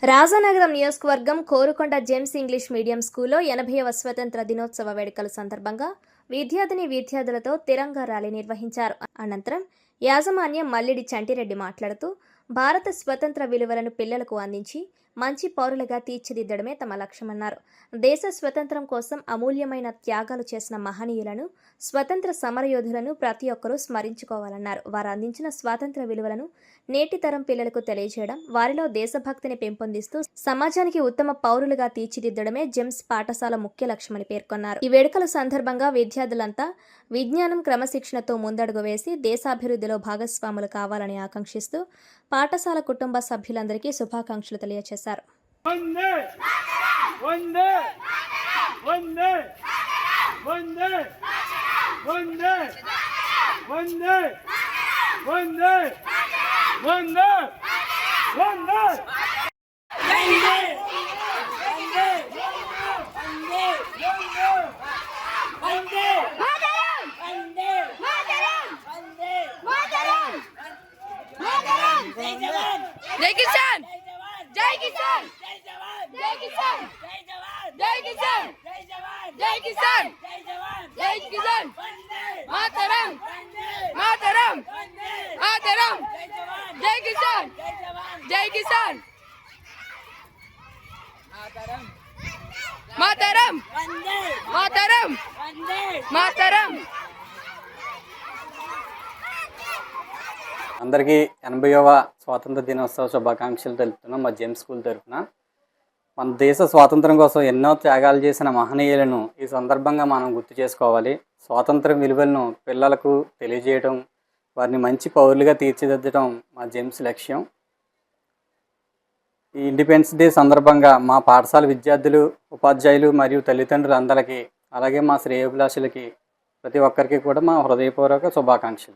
రాజానగరం నియోజకవర్గం Korukonda Gems English medium స్కూల్లో 80వ స్వతంత్ర దినోత్సవ వేడుకల సందర్భంగా విద్యార్థులతో తిరంగా ర్యాలీ నిర్వహించారు. అనంతరం యాజమాన్యం మల్లిడి చంటిరెడ్డి మాట్లాడుతూ, భారత స్వతంత్ర విలువలను పిల్లలకు అందించి మంచి పౌరులుగా తీర్చిదిద్దడమే తమ లక్ష్యమన్నారు. దేశ స్వతంత్రం కోసం అమూల్యమైన త్యాగాలు చేసిన మహనీయులను, స్వతంత్ర సమరయోధులను ప్రతి ఒక్కరూ స్మరించుకోవాలన్నారు. వారు అందించిన స్వాతంత్ర విలువలను నేటి తరం పిల్లలకు తెలియజేయడం, వారిలో దేశభక్తిని పెంపొందిస్తూ సమాజానికి ఉత్తమ పౌరులుగా తీర్చిదిద్దడమే జెమ్స్ పాఠశాల ముఖ్య లక్ష్యమని పేర్కొన్నారు. ఈ వేడుకల సందర్భంగా విద్యార్థులంతా విజ్ఞానం, క్రమశిక్షణతో ముందడుగు వేసి దేశాభివృద్ధిలో భాగస్వాములు కావాలని ఆకాంక్షిస్తూ పాఠశాల కుటుంబ సభ్యులందరికీ శుభాకాంక్షలు తెలియజేశారు. జై కిసాన్, జై కిసాన్, జై కిసాన్, జై కిసాన్, జై కిసాన్, జై కిసాన్, మాతరం, మాతరం, మాతరం, జై కిసాన్, జై కిసాన్, మాతరం, మాతరం, మాతరం. అందరికీ 80వ స్వాతంత్ర దినోత్సవ శుభాకాంక్షలు తెలుపుతున్నాం మా జెమ్స్ స్కూల్ తరఫున. మన దేశ స్వాతంత్రం కోసం ఎన్నో త్యాగాలు చేసిన మహనీయులను ఈ సందర్భంగా మనం గుర్తు చేసుకోవాలి. స్వాతంత్ర విలువలను పిల్లలకు తెలియజేయడం, వారిని మంచి పౌరులుగా తీర్చిదిద్దడం మా జెమ్స్ లక్ష్యం. ఈ ఇండిపెండెన్స్ డే సందర్భంగా మా పాఠశాల విద్యార్థులు, ఉపాధ్యాయులు మరియు తల్లిదండ్రులందరికీ, అలాగే మా శ్రేయోభిలాషులకి ప్రతి ఒక్కరికి కూడా మా హృదయపూర్వక శుభాకాంక్షలు.